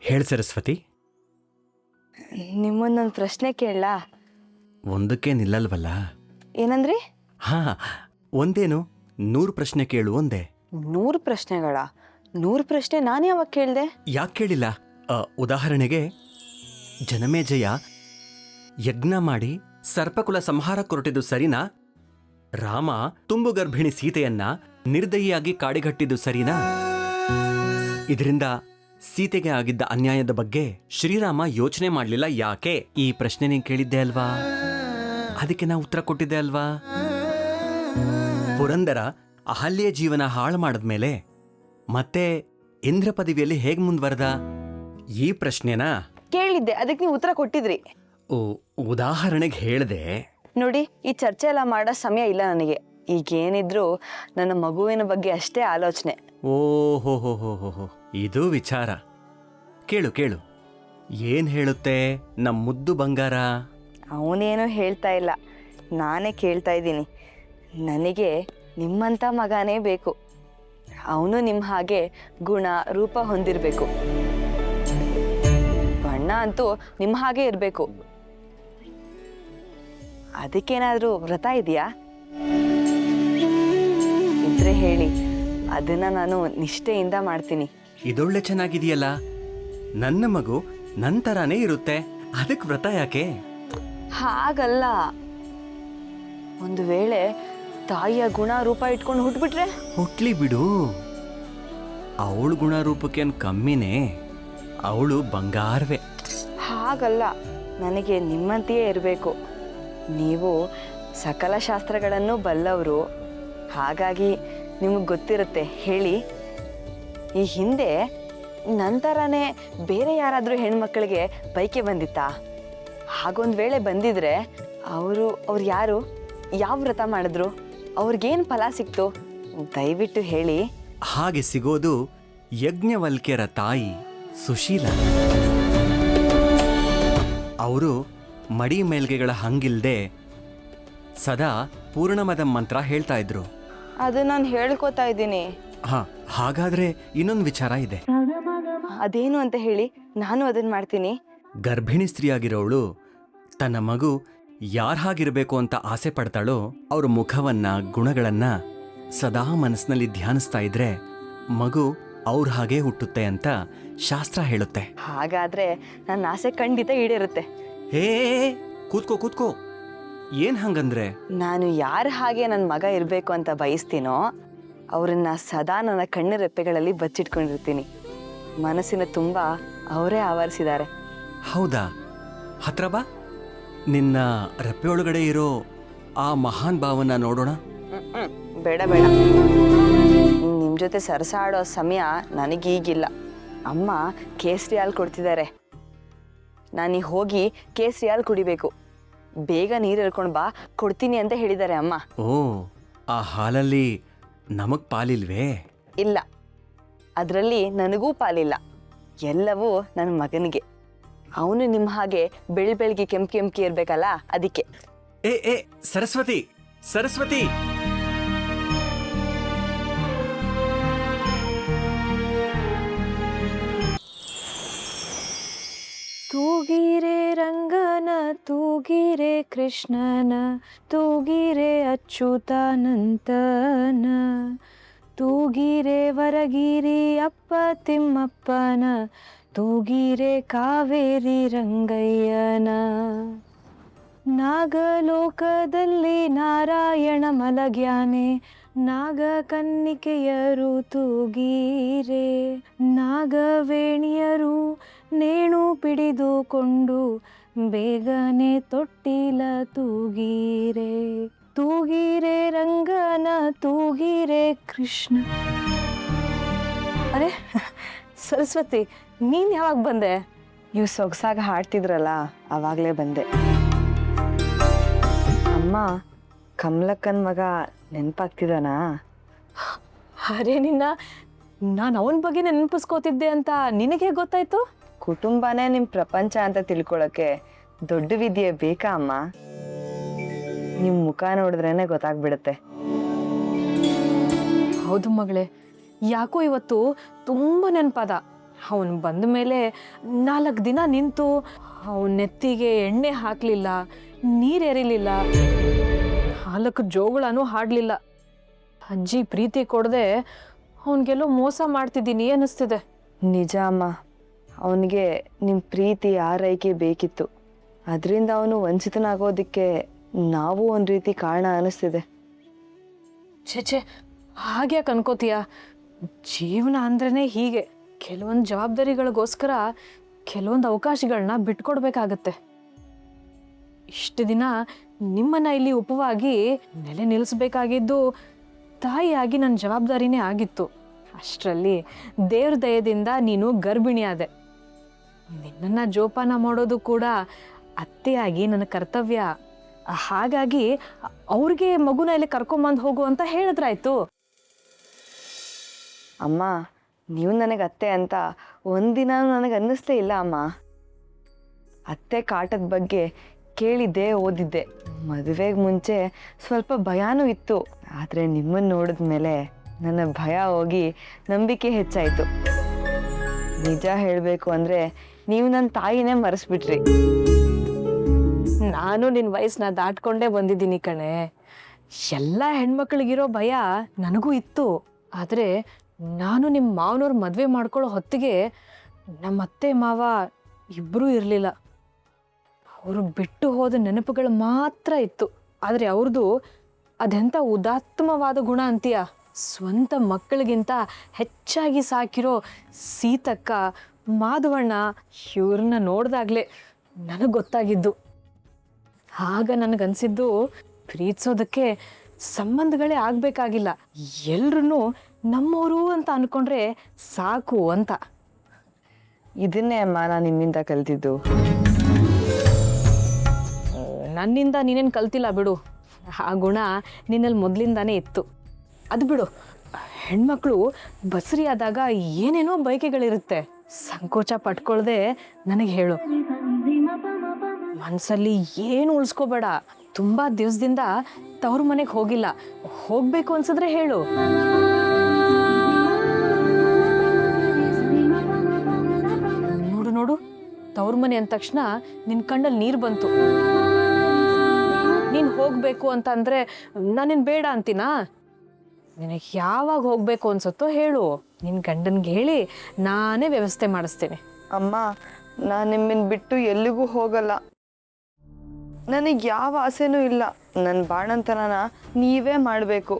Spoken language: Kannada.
ಹೇಳಿ ಸರಸ್ವತಿ. ನಿಮ್ಮನ್ನೊಂದು ಪ್ರಶ್ನೆ ಕೇಳಲಾ? ಒಂದಕ್ಕೆ ನಿಲ್ಲಲ್ವಲ್ಲ. ಏನಂದ್ರಿ? ಹಾ, ಒಂದೇನು 100 ಪ್ರಶ್ನೆ ಕೇಳು ಒಂದೇ. 100 ಪ್ರಶ್ನೆಗಳ? 100 ಪ್ರಶ್ನೆ ನಾನು ಯಾವಾಗ ಕೇಳಿದೆ? ಯಾಕೆ ಕೇಳಿಲ್ಲ? ಉದಾಹರಣೆಗೆ, ಜನಮೇಜಯ ಯಜ್ಞ ಮಾಡಿ ಸರ್ಪಕುಲ ಸಂಹಾರ ಕೊರಟಿದ್ದು ಸರಿನಾ? ರಾಮ ತುಂಬು ಗರ್ಭಿಣಿ ಸೀತೆಯನ್ನ ನಿರ್ದಯಿಯಾಗಿ ಕಾಡಿಗಟ್ಟಿದ್ದು ಸರಿನಾ? ಇದರಿಂದ ಸೀತೆಗೆ ಆಗಿದ್ದ ಅನ್ಯಾಯದ ಬಗ್ಗೆ ಶ್ರೀರಾಮ ಯೋಚನೆ ಮಾಡಲಿಲ್ಲ ಯಾಕೆ? ಈ ಪ್ರಶ್ನೆ ನೀನು ಕೇಳಿದ್ದೆ ಅಲ್ವಾ? ಅದಕ್ಕೆ ನಾ ಉತ್ತರ ಕೊಟ್ಟಿದ್ದೆ ಅಲ್ವಾ? ಪುರಂದರ ಅಹಲ್ಯೆ ಜೀವನ ಹಾಳು ಮಾಡಿದ್ಮೇಲೆ ಮತ್ತೆ ಇಂದ್ರ ಪದವಿಯಲ್ಲಿ ಹೇಗೆ ಮುಂದುವರೆದ? ಈ ಪ್ರಶ್ನೆನಾ ಕೇಳಿದ್ದೆ, ಅದಕ್ಕೆ ನೀವು ಉತ್ತರ ಕೊಟ್ಟಿದ್ರಿ. ಉದಾಹರಣೆಗೆ ಹೇಳಿದೆ. ನೋಡಿ, ಈ ಚರ್ಚೆ ಎಲ್ಲ ಮಾಡೋ ಸಮಯ ಇಲ್ಲ ನನಗೆ. ಈಗೇನಿದ್ರು ನನ್ನ ಮಗುವಿನ ಬಗ್ಗೆ ಅಷ್ಟೇ ಆಲೋಚನೆ. ಓಹೋ ಹೋ ಹೋ ಹೋ ಹೋ, ಇದು ವಿಚಾರ. ಕೇಳು ಕೇಳು, ಏನ್ ಹೇಳುತ್ತೆ ನಮ್ಮ ಮುದ್ದು ಬಂಗಾರ? ಅವನೇನೋ ಹೇಳ್ತಾ ಇಲ್ಲ, ನಾನೇ ಕೇಳ್ತಾ ಇದ್ದೀನಿ. ನನಗೆ ನಿಮ್ಮಂಥ ಮಗನೇ ಬೇಕು. ಅವನು ನಿಮ್ಮ ಹಾಗೆ ಗುಣ ರೂಪ ಹೊಂದಿರಬೇಕು. ಬಣ್ಣ ಅಂತೂ ನಿಮ್ಮ ಹಾಗೆ ಇರಬೇಕು. ಅದಕ್ಕೇನಾದ್ರೂ ವ್ರತ ಇದೆಯಾ? ಇದ್ರೆ ಹೇಳಿ, ಅದನ್ನ ನಾನು ನಿಷ್ಠೆಯಿಂದ ಮಾಡ್ತೀನಿ. ಇದೊಳ್ಳೆ ಚೆನ್ನಾಗಿದೆಯಲ್ಲ. ನನ್ನ ಮಗು ನನ್ನ ಥರಾನೇ ಇರುತ್ತೆ, ಅದಕ್ಕೆ ವ್ರತ ಯಾಕೆ? ಹಾಗಲ್ಲ, ಒಂದು ವೇಳೆ ತಾಯಿಯ ಗುಣ ರೂಪ ಇಟ್ಕೊಂಡು ಹುಟ್ಬಿಟ್ರೆ? ಹುಟ್ಲಿ ಬಿಡು, ಅವಳು ಗುಣ ರೂಪಕ್ಕೇನು ಕಮ್ಮಿನೇ, ಅವಳು ಬಂಗಾರವೇ. ಹಾಗಲ್ಲ, ನನಗೆ ನಿಮ್ಮಂತೆಯೇ ಇರಬೇಕು. ನೀವು ಸಕಲ ಶಾಸ್ತ್ರಗಳನ್ನು ಬಲ್ಲವರು, ಹಾಗಾಗಿ ನಿಮಗೆ ಗೊತ್ತಿರುತ್ತೆ. ಹೇಳಿ, ಈ ಹಿಂದೆ ನಂತರನೇ ಬೇರೆ ಯಾರಾದರೂ ಹೆಣ್ಮಕ್ಳಿಗೆ ಬೈಕೆ ಬಂದಿತ್ತಾ? ಹಾಗೊಂದು ವೇಳೆ ಬಂದಿದ್ರೆ ಅವ್ರು ಯಾರು, ಯಾವ ವ್ರತ ಮಾಡಿದ್ರು, ಅವ್ರಿಗೇನು ಫಲ ಸಿಕ್ತು? ದಯವಿಟ್ಟು ಹೇಳಿ. ಹಾಗೆ ಸಿಗೋದು ಯಜ್ಞವಲ್ಕ್ಯರ ತಾಯಿ ಸುಶೀಲ. ಅವರು ಮಡಿ ಮೇಲ್ಗೆಗಳ ಹಂಗಿಲ್ದೆ ಸದಾ ಪೂರ್ಣಮದ ಮಂತ್ರ ಹೇಳ್ತಾ ಇದ್ರು. ಅದು ನಾನು ಹೇಳ್ಕೊತಾ ಇದ್ದೀನಿ. ಹಾಗಾದ್ರೆ ಇನ್ನೊಂದು ವಿಚಾರ ಇದೆ. ಅದೇನು ಅಂತ ಹೇಳಿ, ನಾನು ಅದನ್ನ ಮಾಡ್ತೀನಿ. ಗರ್ಭಿಣಿ ಸ್ತ್ರೀಯಾಗಿರೋವಳು ತನ್ನ ಮಗು ಯಾರ ಹಾಗಿರ್ಬೇಕು ಅಂತ ಆಸೆ ಪಡ್ತಾಳೋ ಅವ್ರ ಮುಖವನ್ನ, ಗುಣಗಳನ್ನ ಸದಾ ಮನಸ್ಸಿನಲ್ಲಿ ಧ್ಯಾನಿಸ್ತಾ ಇದ್ರೆ ಮಗು ಅವ್ರ ಹಾಗೆ ಹುಟ್ಟುತ್ತೆ ಅಂತ ಶಾಸ್ತ್ರ ಹೇಳುತ್ತೆ. ಹಾಗಾದ್ರೆ ನನ್ನ ಆಸೆ ಖಂಡಿತ ಈಡೇರುತ್ತೆ. ಹೇ, ಕೂತ್ಕೋ ಕೂತ್ಕೋ. ಏನ್ ಹಂಗಂದ್ರೆ? ನಾನು ಯಾರ ಹಾಗೆ ನನ್ನ ಮಗ ಇರಬೇಕು ಅಂತ ಬಯಸ್ತೀನೋ ಅವ್ರನ್ನ ಸದಾ ನನ್ನ ಕಣ್ಣು ರೆಪ್ಪೆಗಳಲ್ಲಿ ಬಚ್ಚಿಟ್ಕೊಂಡಿರ್ತೀನಿ. ಮನಸ್ಸಿನ ತುಂಬ ಅವರೇ ಆವರಿಸಿದ್ದಾರೆ. ಹೌದಾ? ಹತ್ರ ಬಾ, ನಿನ್ನ ರೆಪ್ಪೆ ಒಳಗಡೆ ಇರೋ ಆ ಮಹಾನ್ ಭಾವನ ನೋಡೋಣ. ಬೇಡ ಬೇಡ, ನಿಮ್ಮ ಜೊತೆ ಸರಸಾಡೋ ಸಮಯ ನನಗೀಗಿಲ್ಲ. ಅಮ್ಮ ಕೇಸರಿ ಹಾಲು ಕೊಡ್ತಿದ್ದಾರೆ. ನಾನೀಗ ಹೋಗಿ ಕೇಸರಿ ಹಾಲು ಕುಡಿಬೇಕು. ಬೇಗ ನೀರು ಎಳ್ಕೊಂಡು ಬಾ, ಕೊಡ್ತೀನಿ ಅಂತ ಹೇಳಿದ್ದಾರೆ ಅಮ್ಮ. ಓ, ಆ ಹಾಲಲ್ಲಿ ನಮಗ್ ಪಾಲಿಲ್ವೇ? ಇಲ್ಲ, ಅದರಲ್ಲಿ ನನಗೂ ಪಾಲಿಲ್ಲ. ಎಲ್ಲವೂ ನನ್ನ ಮಗನಿಗೆ. ಅವನು ನಿಮ್ಮ ಹಾಗೆ ಬೆಳ್ಳಿಗೆ ಕೆಂಪಿ ಇರ್ಬೇಕಲ್ಲ, ಅದಕ್ಕೆ. ಏ ಸರಸ್ವತಿ, ಸರಸ್ವತಿ! ತೂಗಿರೆ ರಂಗನ, ತೂಗಿರೆ ಕೃಷ್ಣನ, ತೂಗಿರೆ ಅಚ್ಯುತಾನಂತನ, ತೂಗಿರೆ ವರಗಿರಿ ಅಪ್ಪ ತಿಮ್ಮಪ್ಪನ, ತೂಗಿರೆ ಕಾವೇರಿ ರಂಗಯ್ಯನ. ನಾಗಲೋಕದಲ್ಲಿ ನಾರಾಯಣ ಮಲಗ್ಯಾನೆ, ನಾಗ ಕನ್ನಿಕೆಯರು ತೂಗೀರೆ, ನಾಗವೇಣಿಯರು ನೇಣು ಪಿಡಿದುಕೊಂಡು ಬೇಗನೆ ತೊಟ್ಟಿಲ ತೂಗೀರೆ. ತೂಗೀರೆ ರಂಗನ, ತೂಗೀರೆ ಕೃಷ್ಣ. ಅರೆ ಸರಸ್ವತಿ, ನೀನು ಯಾವಾಗ ಬಂದೆ? ನೀವು ಸೊಗಸಾಗಿ ಹಾಡ್ತಿದ್ರಲ್ಲ, ಆವಾಗಲೇ ಬಂದೆ. ಅಮ್ಮ, ಕಮಲಕ್ಕನ ಮಗ ನೆನಪಾಗ್ತಿದ್ದಾನಾ? ಅರೆ ನಾನು ಅವನ ಬಗ್ಗೆ ನೆನಪಿಸ್ಕೋತಿದ್ದೆ ಅಂತ ನಿನಗೆ ಗೊತ್ತಾಯ್ತು? ಕುಟುಂಬನೇ ನಿಮ್ಮ ಪ್ರಪಂಚ ಅಂತ ತಿಳ್ಕೊಳಕ್ಕೆ ದೊಡ್ಡ ವಿದ್ಯೆ ಬೇಕಾ ಅಮ್ಮ? ನಿಮ್ಮ ಮುಖ ನೋಡಿದ್ರೇನೆ ಗೊತ್ತಾಗ್ಬಿಡುತ್ತೆ. ಹೌದು ಮಗಳೇ, ಯಾಕೋ ಇವತ್ತು ತುಂಬ ನೆನಪಾದ. ಅವನು ಬಂದ ಮೇಲೆ 4 ದಿನ ನಿಂತು ಅವನ ನೆತ್ತಿಗೆ ಎಣ್ಣೆ ಹಾಕಲಿಲ್ಲ, ನೀರೆರಿಲಿಲ್ಲ, 4 ಜೋಗಳನೂ ಹಾಡಲಿಲ್ಲ. ಅಜ್ಜಿ ಪ್ರೀತಿ ಕೊಡದೆ ಅವನಿಗೆಲ್ಲೋ ಮೋಸ ಮಾಡ್ತಿದ್ದೀನಿ ಅನ್ನಿಸ್ತಿದೆ. ನಿಜ ಅಮ್ಮ, ಅವನಿಗೆ ನಿಮ್ಮ ಪ್ರೀತಿ ಆರೈಕೆ ಬೇಕಿತ್ತು. ಅದರಿಂದ ಅವನು ವಂಚಿತನಾಗೋದಕ್ಕೆ ನಾವು ಒಂದು ರೀತಿ ಕಾರಣ ಅನ್ನಿಸ್ತಿದೆ. ಛೇ, ಹಾಗ್ಯಾಕೆ ಅನ್ಕೋತೀಯ? ಜೀವನ ಅಂದ್ರೇ ಹೀಗೆ. ಕೆಲವೊಂದು ಜವಾಬ್ದಾರಿಗಳಿಗೋಸ್ಕರ ಕೆಲವೊಂದು ಅವಕಾಶಗಳನ್ನ ಬಿಟ್ಕೊಡ್ಬೇಕಾಗತ್ತೆ. ಇಷ್ಟು ದಿನ ನಿಮ್ಮನ್ನ ಇಲ್ಲಿ ಉಪವಾಗಿ ನೆಲೆ ನಿಲ್ಲಿಸ್ಬೇಕಾಗಿದ್ದು ತಾಯಿಯಾಗಿ ನನ್ನ ಜವಾಬ್ದಾರಿನೇ ಆಗಿತ್ತು. ಅಷ್ಟರಲ್ಲಿ ದೇವ್ರ ದಯದಿಂದ ನೀನು ಗರ್ಭಿಣಿಯಾದೆ. ನಿನ್ನನ್ನು ಜೋಪಾನ ಮಾಡೋದು ಕೂಡ ಅತ್ತೆಯಾಗಿ ನನ್ನ ಕರ್ತವ್ಯ. ಹಾಗಾಗಿ ಅವ್ರಿಗೆ ಮಗುನ ಇಲ್ಲಿ ಕರ್ಕೊಂಬಂದು ಹೋಗು ಅಂತ ಹೇಳಿದ್ರಾಯ್ತು. ಅಮ್ಮ, ನೀವು ನನಗೆ ಅತ್ತೆ ಅಂತ ಒಂದಿನ ನನಗೆ ಅನ್ನಿಸ್ತೇ ಇಲ್ಲ ಅಮ್ಮ. ಅತ್ತೆ ಕಾಟದ ಬಗ್ಗೆ ಕೇಳಿದ್ದೆ, ಓದಿದ್ದೆ. ಮದುವೆಗೆ ಮುಂಚೆ ಸ್ವಲ್ಪ ಭಯನೂ ಇತ್ತು. ಆದರೆ ನಿಮ್ಮನ್ನು ನೋಡಿದ್ಮೇಲೆ ನನ್ನ ಭಯ ಹೋಗಿ ನಂಬಿಕೆ ಹೆಚ್ಚಾಯಿತು. ನಿಜ ಹೇಳಬೇಕು ಅಂದರೆ ನೀವು ನನ್ನ ತಾಯಿನೇ ಮರೆಸ್ಬಿಟ್ರಿ. ನಾನು ನಿನ್ನ ವಯಸ್ಸನ್ನ ದಾಟ್ಕೊಂಡೇ ಬಂದಿದ್ದೀನಿ ಕಣೆ. ಎಲ್ಲ ಹೆಣ್ಮಕ್ಳಿಗಿರೋ ಭಯ ನನಗೂ ಇತ್ತು. ಆದರೆ ನಾನು ನಿಮ್ಮ ಮಾವನವ್ರ ಮದುವೆ ಮಾಡ್ಕೊಳ್ಳೋ ಹೊತ್ತಿಗೆ ನಮ್ಮ ಅತ್ತೆ ಮಾವ ಇಬ್ಬರೂ ಇರಲಿಲ್ಲ. ಅವರು ಬಿಟ್ಟು ಹೋದ ನೆನಪುಗಳು ಮಾತ್ರ ಇತ್ತು. ಆದರೆ ಅವ್ರದ್ದು ಅದೆಂಥ ಉದಾತ್ತಮವಾದ ಗುಣ ಅಂತೀಯ. ಸ್ವಂತ ಮಕ್ಕಳಿಗಿಂತ ಹೆಚ್ಚಾಗಿ ಸಾಕಿರೋ ಸೀತಕ್ಕ, ಮಾಧವಣ್ಣ ಇವ್ರನ್ನ ನೋಡಿದಾಗಲೇ ನನಗೆ ಗೊತ್ತಾಗಿದ್ದು. ಆಗ ನನಗನ್ಸಿದ್ದು, ಪ್ರೀತಿಸೋದಕ್ಕೆ ಸಂಬಂಧಗಳೇ ಆಗಬೇಕಾಗಿಲ್ಲ, ಎಲ್ರೂ ನಮ್ಮವರು ಅಂತ ಅಂದ್ಕೊಂಡ್ರೆ ಸಾಕು ಅಂತ. ಇದನ್ನೇ ಅಮ್ಮ ನಾನು ನಿಮ್ಮಿಂದ ಕಲ್ತಿದ್ದು. ನನ್ನಿಂದ ನೀನೇನು ಕಲ್ತಿಲ್ಲ ಬಿಡು. ಆ ಗುಣ ನಿನ್ನಲ್ಲಿ ಮೊದಲಿಂದಾನೇ ಇತ್ತು. ಅದು ಬಿಡು, ಹೆಣ್ಮಕ್ಳು ಬಸರಿಯಾದಾಗ ಏನೇನೋ ಬಯಕೆಗಳಿರುತ್ತೆ. ಸಂಕೋಚ ಪಟ್ಕೊಳ್ದೆ ನನಗೆ ಹೇಳು. ಮನಸ್ಸಲ್ಲಿ ಏನು ಉಳಿಸ್ಕೋಬೇಡ. ತುಂಬ ದಿವಸದಿಂದ ತವ್ರ ಮನೆಗೆ ಹೋಗಿಲ್ಲ, ಹೋಗಬೇಕು ಅನ್ಸಿದ್ರೆ ಹೇಳು. ನೋಡು ನೋಡು, ತವ್ರ ಮನೆ ಅಂದ ತಕ್ಷಣ ನಿನ್ನ ಕಣ್ಣಲ್ಲಿ ನೀರು ಬಂತು. ನೀನು ಹೋಗಬೇಕು ಅಂತ ಅಂದರೆ ನಾನಿನ್ ಬೇಡ ಅಂತೀನಾ? ನಿನಗೆ ಯಾವಾಗ ಹೋಗಬೇಕು ಅನ್ಸುತ್ತೋ ಹೇಳು. ನಿನ್ನ ಗಂಡನಿಗೆ ಹೇಳಿ ನಾನೇ ವ್ಯವಸ್ಥೆ ಮಾಡಿಸ್ತೇನೆ. ಅಮ್ಮ, ನಾನು ನಿಮ್ಮನ್ನು ಬಿಟ್ಟು ಎಲ್ಲಿಗೂ ಹೋಗಲ್ಲ. ನನಗೆ ಯಾವ ಆಸೆನೂ ಇಲ್ಲ. ನನ್ನ ಬಾಣಂತನನ ನೀವೇ ಮಾಡಬೇಕು.